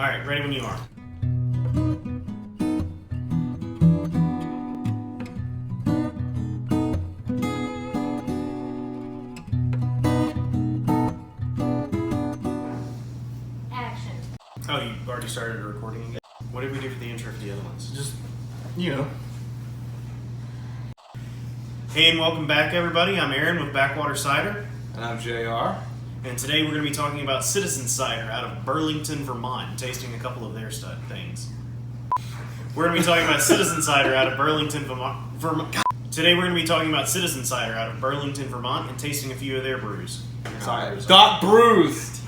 Alright, ready when you are. Action. Oh, you already started recording again? What did we do for the intro for the other ones? Just, you know. Hey, and welcome back, everybody. I'm Aaron with Backwater Cider. And I'm JR. And today we're going to be talking about Citizen Cider out of Burlington, Vermont, tasting a couple of their things. We're going to be talking about Citizen Cider out of Burlington, Vermont. Today we're going to be talking about Citizen Cider out of Burlington, Vermont, and tasting a few of their brews. Got bruised.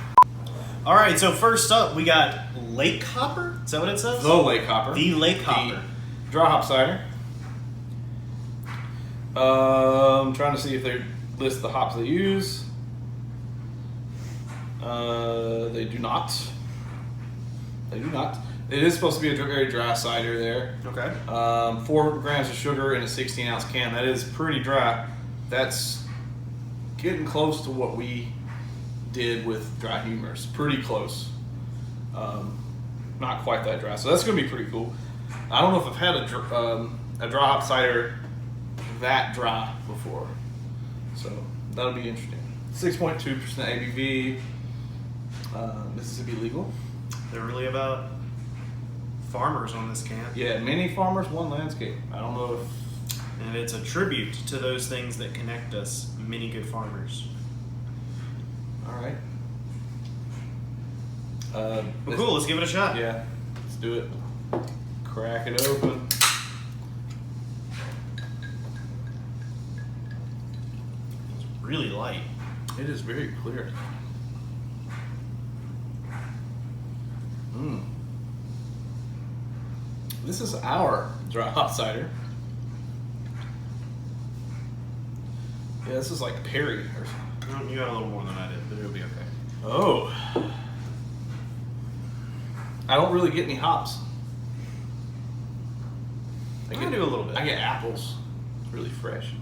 All right, so first up we got Lake Hopper. Is that what it says? The Lake Hopper. The Lake Hopper. Dry hop cider. I'm trying to see if they list the hops they use. They do not. They do not. It is supposed to be a very dry cider there. Okay. 4 grams of sugar in a 16-ounce can. That is pretty dry. That's getting close to what we did with dry humors. Pretty close. Not quite that dry. So that's going to be pretty cool. I don't know if I've had a dry hop cider that dry before. So that'll be interesting. 6.2% ABV. Mississippi legal. They're really about farmers on this can. Yeah, many farmers, one landscape. I don't know if... And it's a tribute to those things that connect us, many good farmers. All right. Well, cool, let's give it a shot. Yeah, let's do it. Crack it open. It's really light. It is very clear. This is our dry hop cider. Yeah, this is like Perry or something. You got a little more than I did, but it'll be okay. Oh. I don't really get any hops. I can do a little bit. I get apples. It's really fresh.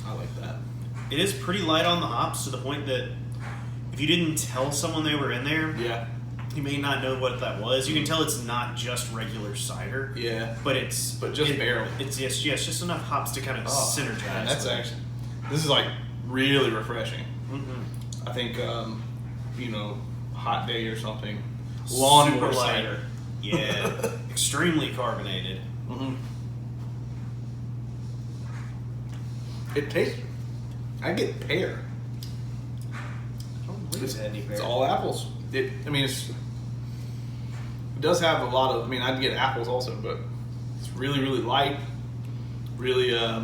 I like that. It is pretty light on the hops to the point that if you didn't tell someone they were in there, Yeah. you may not know what that was. You can tell it's not just regular cider. Yeah. But just barely. It's just enough hops to kind of synergize. Man, that's actually, this is like really refreshing. Mm-hmm. I think, hot day or something. Lawnmower cider. Yeah. Extremely carbonated. Mm-hmm. It tastes, I get pear. I don't believe it's had any pear. It's all apples. It does have a lot of, I'd get apples also, but it's really, really light. Really, I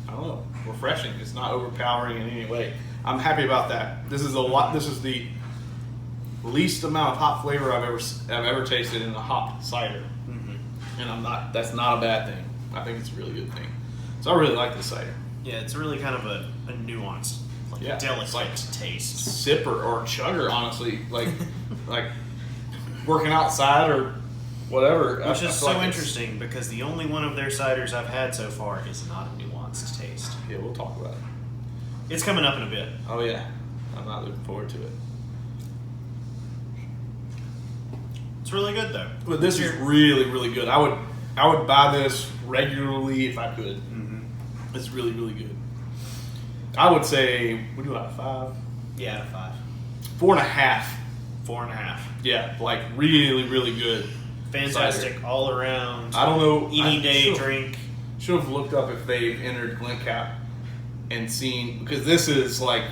don't know, refreshing. It's not overpowering in any way. I'm happy about that. This is the least amount of hop flavor I've ever tasted in a hop cider. Mm-hmm. And that's not a bad thing. I think it's a really good thing. So I really like this cider. Yeah, it's really kind of a nuanced, delicate taste. Sipper or chugger, honestly. Like working outside or whatever. Which is so interesting because the only one of their ciders I've had so far is not a nuanced taste. Yeah, we'll talk about it. It's coming up in a bit. Oh yeah, I'm not looking forward to it. It's really good though. But this is really, really good. I would buy this regularly if I could. Mm-hmm. It's really, really good. I would say, we do out of 5? Yeah, out of 5. 4.5. 4.5. Yeah, like really, really good. Fantastic cider. all around. I don't know. Any day drink. Should have looked up if they've entered Glencap and seen, because this is like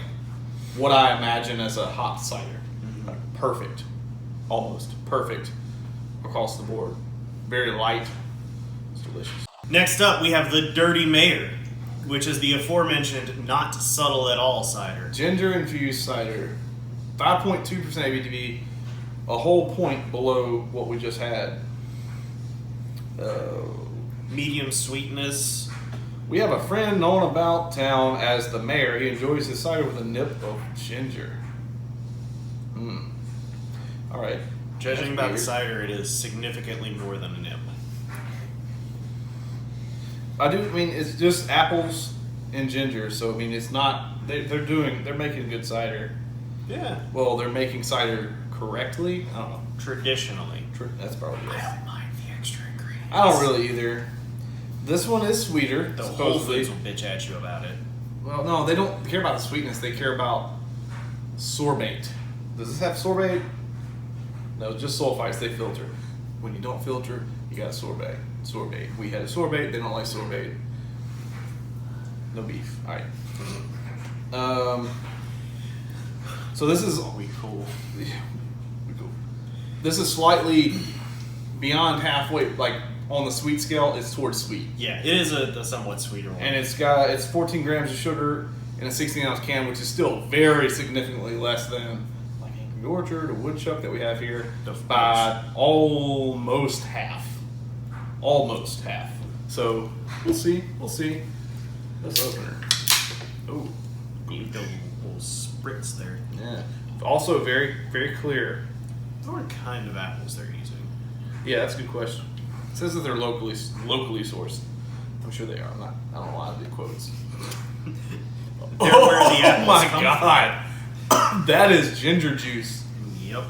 what I imagine as a hop cider. Mm-hmm. Like perfect. Almost perfect across the board. Very light. It's delicious. Next up, we have the Dirty Mayor, which is the aforementioned not subtle at all cider. Ginger infused cider. 5.2% ABV. A whole point below what we just had. Medium sweetness. We have a friend known about town as the mayor. He enjoys his cider with a nip of ginger. All right. Judging by the cider, it is significantly more than a nip. I do. I mean, it's just apples and ginger. So I mean, it's not. They're making good cider. Yeah. Well, they're making cider correctly. I don't know. Traditionally. That's probably it. I don't mind the extra ingredients. I don't really either. This one is sweeter. The Whole supposedly. Foods will bitch at you about it. Well, no, they don't care about the sweetness. They care about sorbate. Does this have sorbate? No, just sulfites. They filter. When you don't filter, you got sorbate. Sorbate. We had a sorbate. They don't like sorbate. No beef. All right. So this is We cool. yeah, we cool. This is slightly beyond halfway, like on the sweet scale. It's towards sweet. Yeah, it is a somewhat sweeter one. And it's 14 grams of sugar in a 16-ounce can, which is still very significantly less than like Angry Orchard or Woodchuck that we have here by almost half. Almost half. So we'll see. We'll see. Let's open her. Oh, Need the little spritz there. yeah. Also very, very clear. What kind of apples they're using? Yeah, that's a good question. It says that they're locally sourced. I'm sure they are. I don't know why I did quotes. They're where the apples my come god, that is ginger juice. Yep.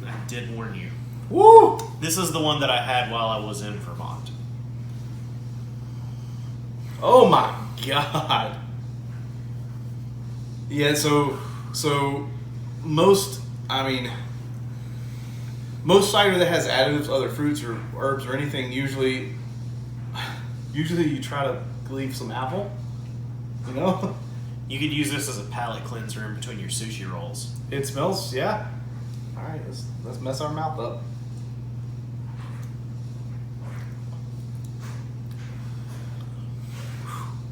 I did warn you. Woo! This is the one that I had while I was in Vermont. Oh my god. Yeah, so most cider that has additives, other fruits or herbs or anything, usually you try to leave some apple. You know? You could use this as a palate cleanser in between your sushi rolls. It smells, yeah. Alright, let's mess our mouth up.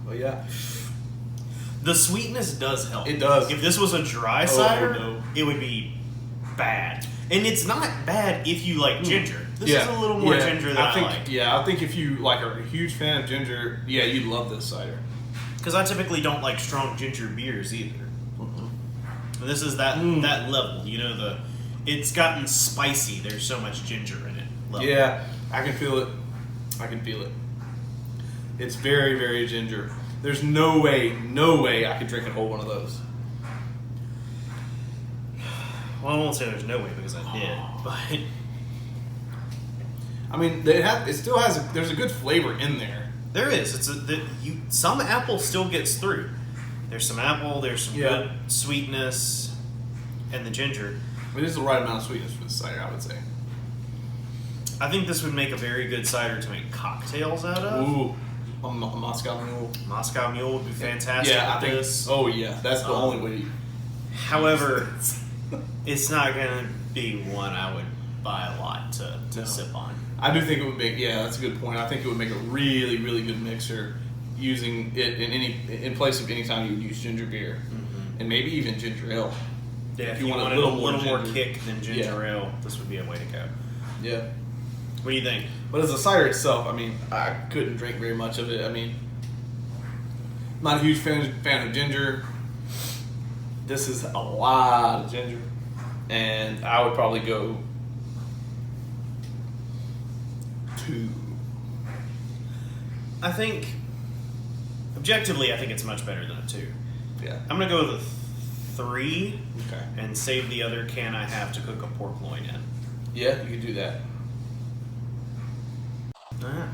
But yeah. The sweetness does help. It does. If this was a dry cider, no. it would be bad. And it's not bad if you like ginger. This Yeah. is a little more ginger than I think, like. Yeah, I think if you like are a huge fan of ginger, yeah, you'd love this cider. Because I typically don't like strong ginger beers either. And this is that level. You know, it's gotten spicy. There's so much ginger in it. Level. Yeah, I can feel it. I can feel it. It's very, very ginger. There's no way I could drink a whole one of those. Well, I won't say there's no way because I did, but I mean, it still has. There's a good flavor in there. there is. Some apple still gets through. There's some apple. There's some good sweetness, and the ginger. I mean, this is the right amount of sweetness for the cider, I would say. I think this would make a very good cider to make cocktails out of. Ooh, a Moscow Mule. Moscow Mule would be fantastic. Yeah, I with think. this. Oh yeah, that's the only way. However, it's not going to be one I would buy a lot to sip on. I do think it would make. Yeah, that's a good point. I think it would make a really, really good mixer using it in place of any time you would use ginger beer, and maybe even ginger ale. Yeah, if you want a little more kick than ginger ale, this would be a way to go. Yeah. What do you think? But as a cider itself, I mean, I couldn't drink very much of it. I mean, not a huge fan of ginger. This is a lot of ginger, and I would probably go 2. I think, objectively, I think it's much better than a 2. Yeah. I'm going to go with a 3 Okay. and save the other can I have to cook a pork loin in. Yeah, you could do that.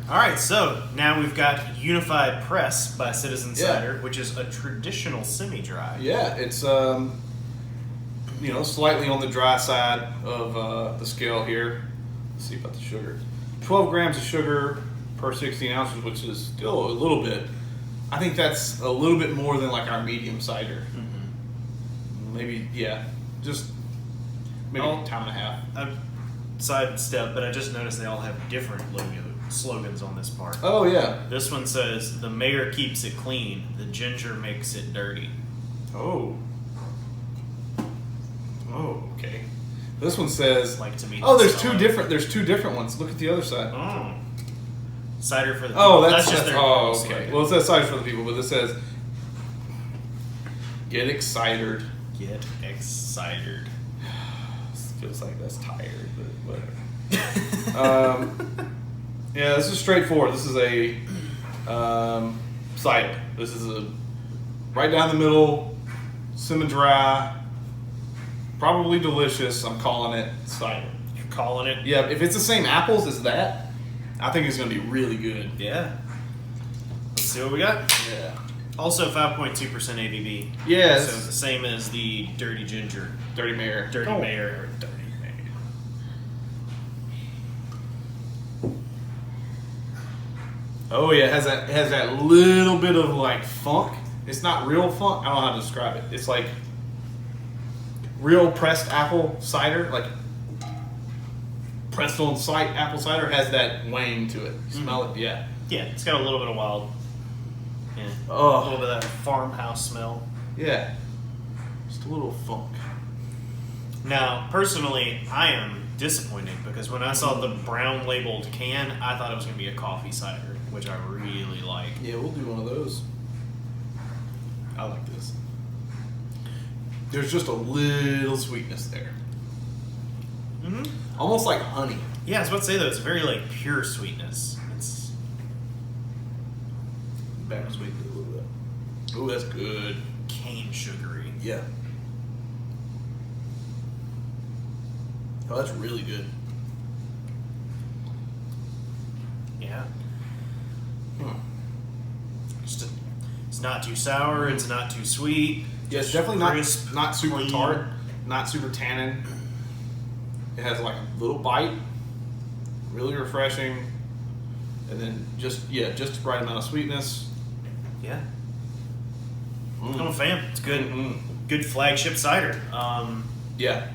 All right, so now we've got Unified Press by Citizen Yeah. Cider, which is a traditional semi-dry. Yeah, it's slightly on the dry side of the scale here. Let's see about the sugar. 12 grams of sugar per 16 ounces, which is still a little bit. I think that's a little bit more than like our medium cider. Maybe, yeah, just maybe a time and a half. A sidestep, but I just noticed they all have different slogans on this part. Oh yeah. This one says, "The mayor keeps it clean, the ginger makes it dirty." Oh. Oh, okay. This one says Like to me. oh, that's there's two different ones. Look at the other side. Oh. Cider for the people. Oh, that's just their oh, okay. slogan. Well, it says cider for the people, but it says get excited. Get excited. Feels like that's tired, but whatever. Yeah, this is straightforward. This is a Cider. This is a right down the middle, semi-dry, probably delicious. I'm calling it cider. You're calling it? Yeah, if it's the same apples as that, I think it's going to be really good. Yeah. Let's see what we got. Yeah. Also 5.2% ABV. Yes. So the same as the Dirty Ginger. Dirty Mare. Dirty Oh. Mayor. Or Dirty Mayor. Oh yeah, it has that little bit of like funk. It's not real funk. I don't know how to describe it. It's like real pressed apple cider, like pressed on site apple cider has that wang to it. You smell it? Yeah. Yeah, it's got a little bit of wild. Yeah. Oh. A little bit of that farmhouse smell. Yeah. Just a little funk. Now, personally, I am disappointed because when I saw the brown labeled can, I thought it was going to be a coffee cider, which I really like. Yeah, we'll do one of those. I like this. There's just a little sweetness there. Mm-hmm. Almost like honey. Yeah, I was about to say though, it's very like pure sweetness. It's Back sweet a little bit. Oh, that's good. cane sugary. Yeah. Oh, that's really good. Yeah. Hmm. It's not too sour. It's not too sweet. Yeah, it's just definitely crisp, not super clean. tart, not super tannin. It has like a little bite, really refreshing, and then just the right amount of sweetness. Yeah. Mm. I'm a fan. It's good. Mm-mm. Good flagship cider. Yeah,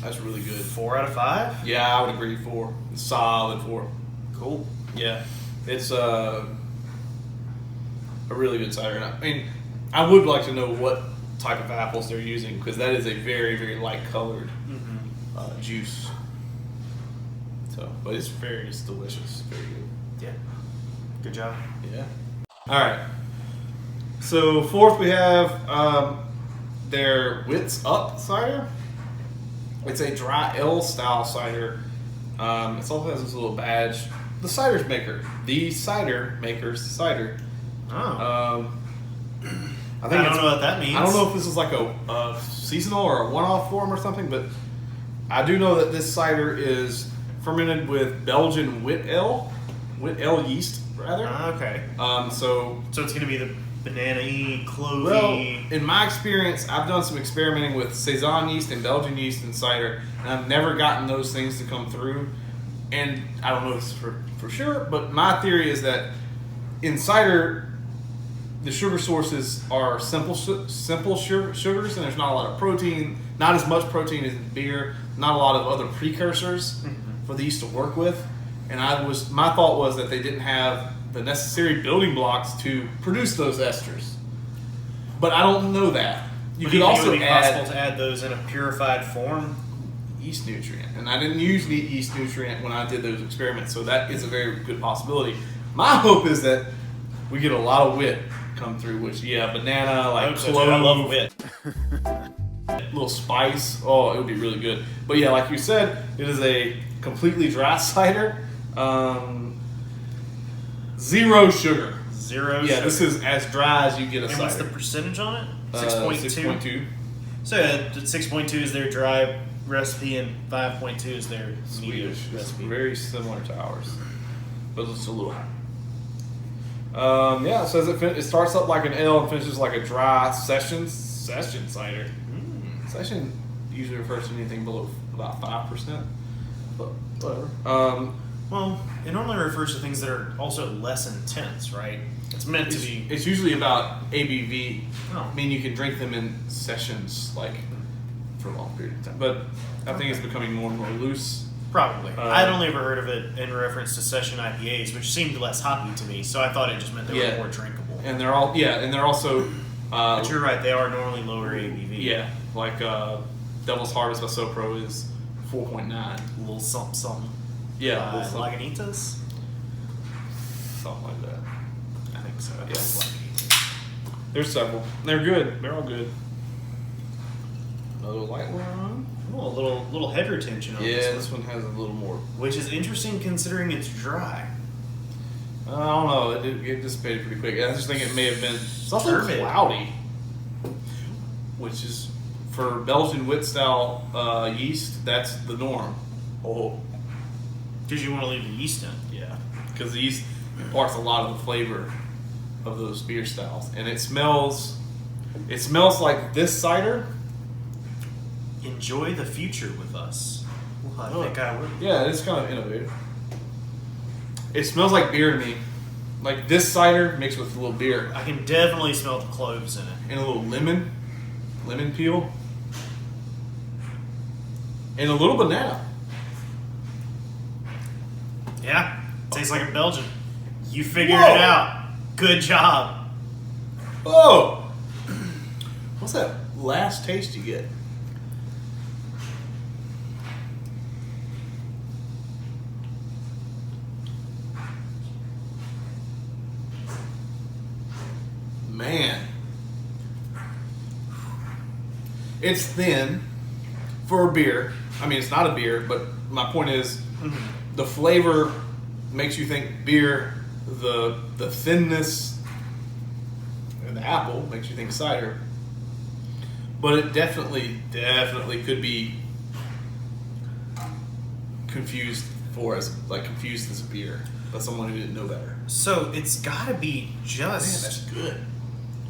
that's really good. 4 out of 5. Yeah, I would agree. 4, solid 4. Cool. Yeah, it's a really good cider. And I mean, I would like to know what type of apples they're using because that is a very, very light colored juice. So, but it's delicious. Very good. Yeah. Good job. Yeah. All right. So fourth we have their Wits Up cider. It's a dry ale style cider. It also has this little badge. The cider's maker. The cider makers cider. Oh. I think I don't know what that means. I don't know if this is like a seasonal or a one-off form or something, but I do know that this cider is fermented with Belgian wit ale yeast, rather. Okay. So it's going to be the banana-y, clovey. well, in my experience, I've done some experimenting with Saison yeast and Belgian yeast and cider, and I've never gotten those things to come through. And I don't know this for sure, but my theory is that in cider, the sugar sources are simple sugars, and there's not a lot of protein, not as much protein as in beer, not a lot of other precursors for the yeast to work with. And my thought was that they didn't have the necessary building blocks to produce those esters. But I don't know that. You But could do you think also it would be possible add to add those in a purified form? yeast nutrient, and I didn't use yeast nutrient when I did those experiments, so that is a very good possibility. My hope is that we get a lot of wit come through, which banana, like So, clove, dude, I love wit. little spice. Oh, it would be really good. But yeah, like you said, it is a completely dry cider. 0 sugar. 0 Yeah, sugar. this is as dry as you get a And cider. what's the percentage on it? 6.2. So 6.2 is their dry recipe and 5.2 is their medium Swedish. It's recipe. very similar to ours, but it's a little higher. It says it starts up like an ale and finishes like a dry session cider. Session usually refers to anything below about 5%, but whatever. Well, it normally refers to things that are also less intense, right? It's meant to be. It's usually about ABV. Oh. I mean, you can drink them in sessions, like for a long period of time. But I think it's becoming more and more loose. Probably. I'd only ever heard of it in reference to session IPAs, which seemed less hoppy to me, so I thought it just meant they were more drinkable. And they're also. But you're right; they are normally lower ABV. Yeah, like Devil's Harvest by SoPro is 4.9. A little something, something. Yeah, a little something. Lagunitas? Something like that. I think so. Yeah. Lagunitas. There's several. They're good. They're all good. Another light one. Oh, a little head retention on Yeah, this this one has a little more. Which is interesting considering it's dry. I don't know. It dissipated pretty quick. I just think it may have been. It's also Turbid. cloudy, which is for Belgian wit style yeast. That's the norm. Oh, Because you want to leave the yeast in. yeah, because the yeast imparts a lot of the flavor of those beer styles, and it smells. It smells like this cider. Enjoy the future with us. Well, I Oh. think I would. Yeah, it's kind of innovative. It smells like beer to me. Like this cider mixed with a little beer I can definitely smell the cloves in it. and a little lemon peel, and a little banana. Yeah, tastes like a Belgian. You figured Whoa. it out. Good job. Oh, what's that last taste you get? Man, it's thin for a beer. I mean, it's not a beer, but my point is, the flavor makes you think beer. The thinness and the apple makes you think cider. But it definitely could be confused as a beer by someone who didn't know better. So it's got to be Man, just that's good.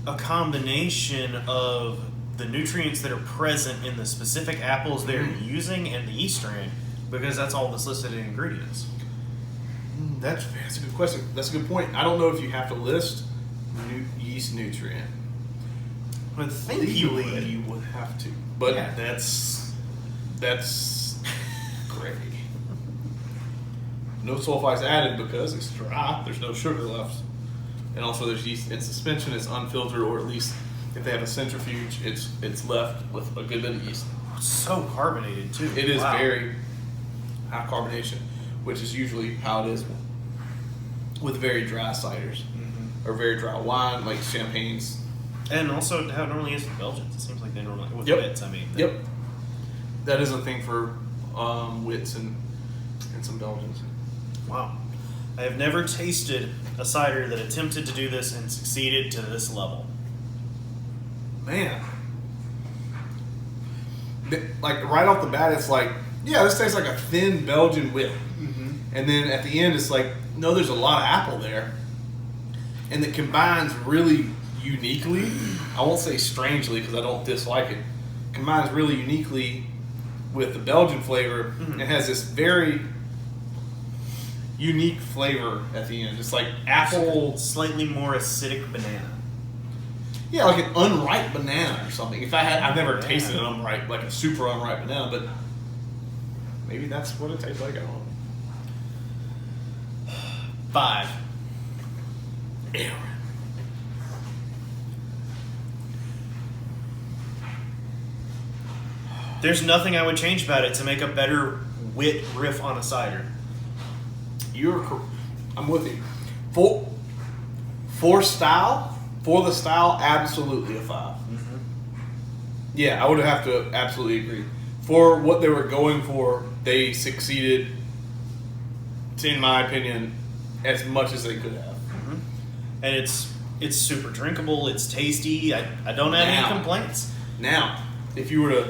a combination of the nutrients that are present in the specific apples they're using and the yeast strain, because that's all that's listed in ingredients. That's a good question. That's a good point. I don't know if you have to list yeast nutrient. I would think you Legally, would. you would have to, but Yeah. that's great. No sulfites added because it's dry. There's no sugar left, and also there's yeast in suspension. It's unfiltered, or at least if they have a centrifuge, it's left with a good bit of yeast. So carbonated too. It is Wow. very high carbonation, which is usually how it is with very dry ciders or very dry wine, like champagnes. And also how it normally is with Belgians. It seems like they normally with Yep. wits. I mean. Yep, that is a thing for wits and some Belgians. Wow. I have never tasted a cider that attempted to do this and succeeded to this level. Man, like right off the bat, it's like, yeah, this tastes like a thin Belgian wit, and then at the end, it's like, no, there's a lot of apple there, and it combines really uniquely. I won't say strangely because I don't dislike it. Combines really uniquely with the Belgian flavor and has this very unique flavor at the end. It's like apple, Slightly more acidic banana. yeah, like an unripe banana or something. I've never Yeah. tasted an unripe, like a super unripe banana, but maybe that's what it tastes like. I don't know. 5. Aaron. There's nothing I would change about it to make a better wit riff on a cider. I'm with you. For the style, absolutely a 5. Yeah, I would have to absolutely agree. For what they were going for, they succeeded, in my opinion, as much as they could have. And it's super drinkable, it's tasty. I don't have Now. any complaints. Now, if you were to,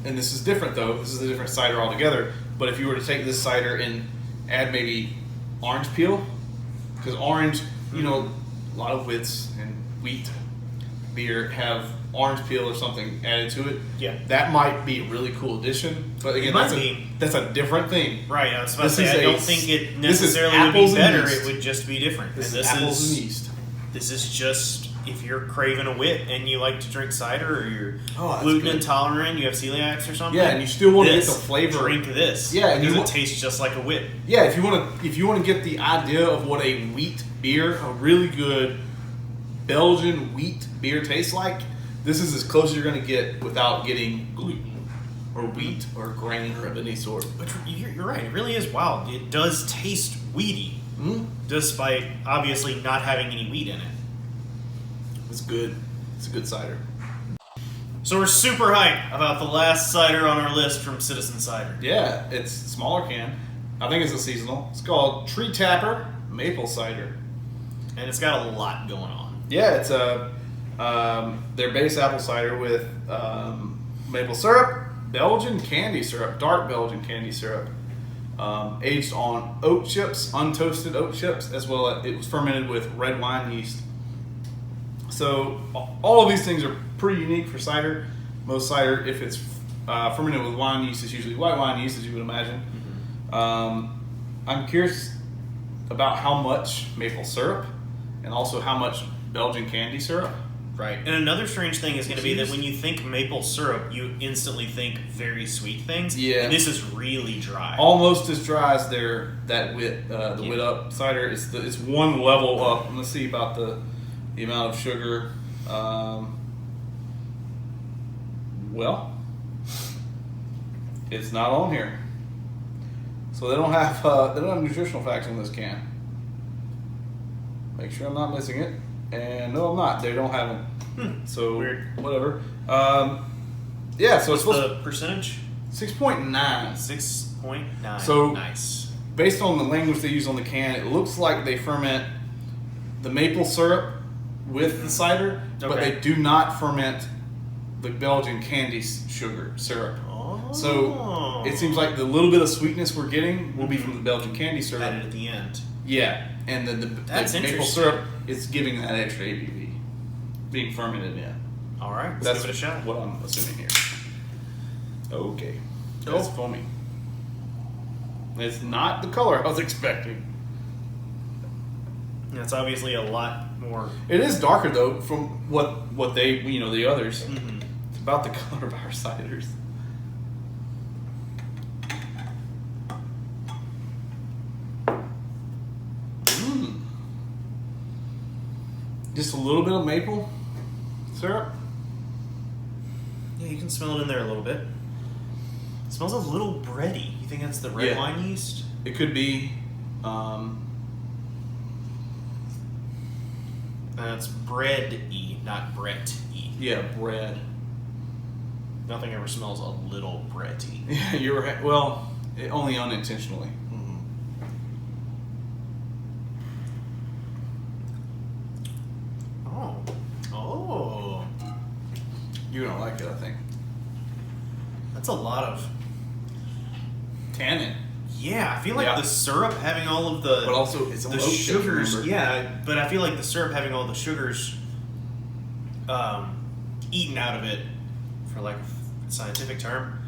and this is different though, this is a different cider altogether, but if you were to take this cider and add maybe orange peel, because orange, you know, a lot of wits and wheat beer have orange peel or something added to it. Yeah. That might be a really cool addition, but again, might be. that's a different thing. Right, I was about to This say, is I a- don't think it this is necessarily would be apples and better, yeast. it would just be different. This And is apples and yeast. This is just, if you're craving a wit and you like to drink cider, or you're Oh, that's gluten good. intolerant, you have celiacs or something. Yeah, and you still want to get this, the flavor. Drink this. Yeah, and because you it want- tastes just like a wit. Yeah, if you want to get the idea of what a wheat beer, a really good Belgian wheat beer tastes like, this is as close as you're going to get without getting gluten or wheat or grain or of any sort. But you're right, it really is wild. It does taste weedy, Mm-hmm. despite obviously not having any wheat in it. It's good. It's a good cider. So we're super hyped about the last cider on our list from Citizen Cider. Yeah, it's a smaller can. I think it's a seasonal. It's called Tree Tapper maple cider. And it's got a lot going on. Yeah, it's their base apple cider with maple syrup, Belgian candy syrup, dark Belgian candy syrup, aged on oat chips, untoasted oat chips, as well as it was fermented with red wine yeast. So all of these things are pretty unique for cider. Most cider, if it's fermented with wine yeast, is usually white wine yeast, as you would imagine. I'm curious about how much maple syrup and also how much Belgian candy syrup. Right. And another strange thing is going to be that when you think maple syrup, you instantly think very sweet things. Yeah. And this is really dry. Almost as dry as the Wit Up cider. It's one level up. Let's see about the amount of sugar. Well, it's not on here. So they don't have nutritional facts on this can. Make sure I'm not missing it. And no, I'm not. They don't have them. So weird. Whatever. Yeah. So What's it's the percentage? 6.9. 6.9. So nice. Based on the language they use on the can, it looks like they ferment the maple syrup with the cider, but Okay. they do not ferment the Belgian candy sugar syrup. Oh. So it seems like the little bit of sweetness we're getting will be from the Belgian candy syrup. Added at the end. Yeah, and then the That's maple interesting. syrup is giving that extra ABV, being fermented in. All right. Let's That's give it a shot. what I'm assuming here. Okay, Oh. that's foamy. It's not the color I was expecting. That's obviously a lot more. It is darker though from what they the others. Mhm. It's about the color of our ciders. Just a little bit of maple syrup. Yeah, you can smell it in there a little bit. It smells a little bready. You think that's the red Yeah. wine yeast? It could be. It's bread-y, not Brett-y. Yeah, bread. Nothing ever smells a little bready. Yeah, you're right. Well, only unintentionally. Oh. You're gonna like it, I think. That's a lot of. Tannin, Yeah, I feel like Yeah. the syrup having all of the. but also it's on the oat chips, sugars. remember? Yeah, but I feel like the syrup having all the sugars eaten out of it, for like a scientific term,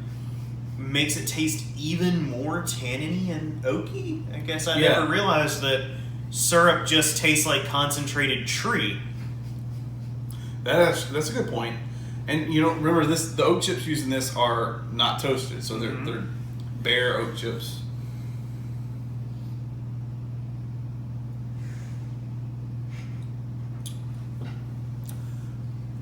makes it taste even more tanniny and oaky. I guess I Yeah. never realized that syrup just tastes like concentrated tree. That's a good point. And remember this: the oat chips used in this are not toasted, so they're bare oat chips.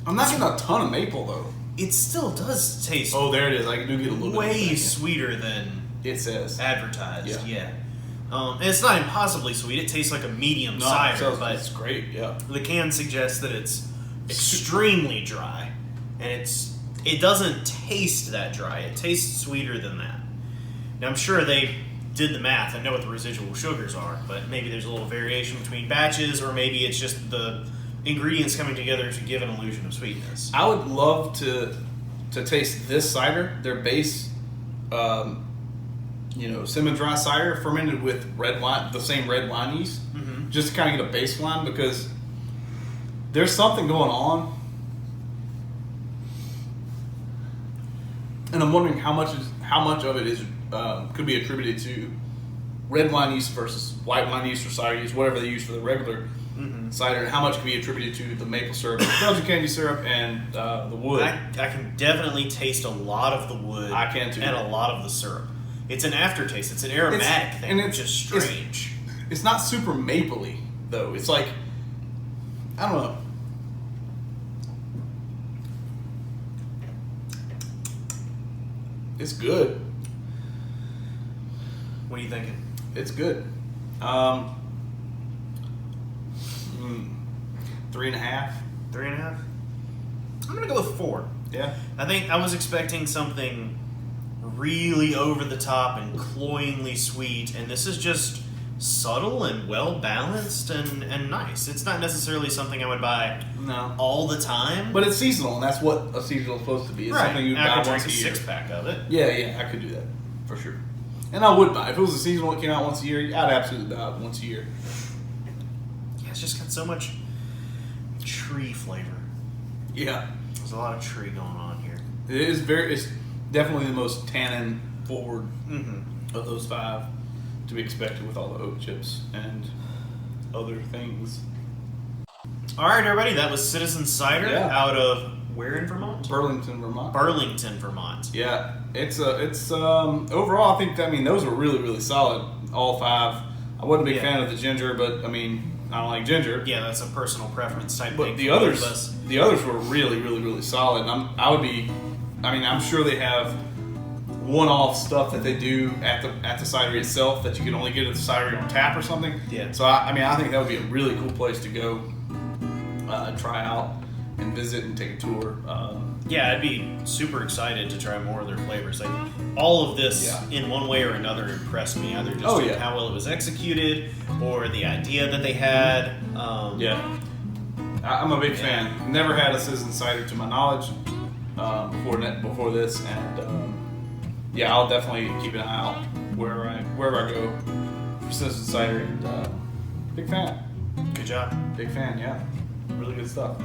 I'm not getting a ton of maple though. It still does taste Oh, there it is. I do get a little bit. way of that, sweeter than yeah. It says. advertised. Yeah. And it's not impossibly sweet. It tastes like a medium No, cider, but it's great. Yeah. the can suggests that it's extremely dry, and it doesn't taste that dry. It tastes sweeter than that. Now I'm sure they did the math and know what the residual sugars are, but maybe there's a little variation between batches, or maybe it's just the ingredients coming together to give an illusion of sweetness. I would love to taste this cider, their base, semi-dry cider fermented with red wine, the same red wine yeast, just to kind of get a baseline, because there's something going on, and I'm wondering how much of it is could be attributed to red wine yeast versus white wine yeast or cider yeast, whatever they use for the regular cider, and how much can be attributed to the maple syrup, Belgian candy syrup, and the wood. I can definitely taste a lot of the wood. I can too. And a lot of the syrup. It's an aftertaste. It's an aromatic thing, and which is strange. It's not super mapley though. It's like, I don't know. It's good. What are you thinking? It's good. 3.5. 3.5? I'm gonna go with 4. Yeah. I think I was expecting something really over the top and cloyingly sweet, and this is just subtle and well balanced and nice. It's not necessarily something I would buy No. all the time. But it's seasonal, and that's what a seasonal is supposed to be. It's right. something you I buy could drink once a a year. 6-pack of it. Yeah, I could do that for sure. And I would buy it. If it was a seasonal that came out once a year, I'd absolutely buy it once a year. Yeah, it's just got so much tree flavor. Yeah, There's a lot of tree going on here. it's definitely the most tannin forward Mm-hmm. of those 5 to be expected with all the oak chips and other things. All right, everybody, that was Citizen Cider Yeah. out of where in Vermont? Burlington, Vermont. Burlington, Vermont. Yeah, it's overall. I think those were really, really solid. All 5. I wasn't a big Yeah. fan of the ginger, but I don't like ginger. Yeah, that's a personal preference type But thing. the for both of others, us. the others were really, really, really solid. I'm sure they have one-off stuff that they do at the cidery itself that you can only get at the cidery on tap or something. Yeah. So I think that would be a really cool place to go, try out and visit and take a tour. Yeah, I'd be super excited to try more of their flavors. Like all of this, Yeah. in one way or another, impressed me. Either just Oh, in yeah. how well it was executed, or the idea that they had. Yeah, I'm a big fan. Never had a Citizen Cider to my knowledge before this, and I'll definitely keep an eye out wherever I go for Citizen Cider. And big fan, Good job. big fan. Yeah, really good stuff.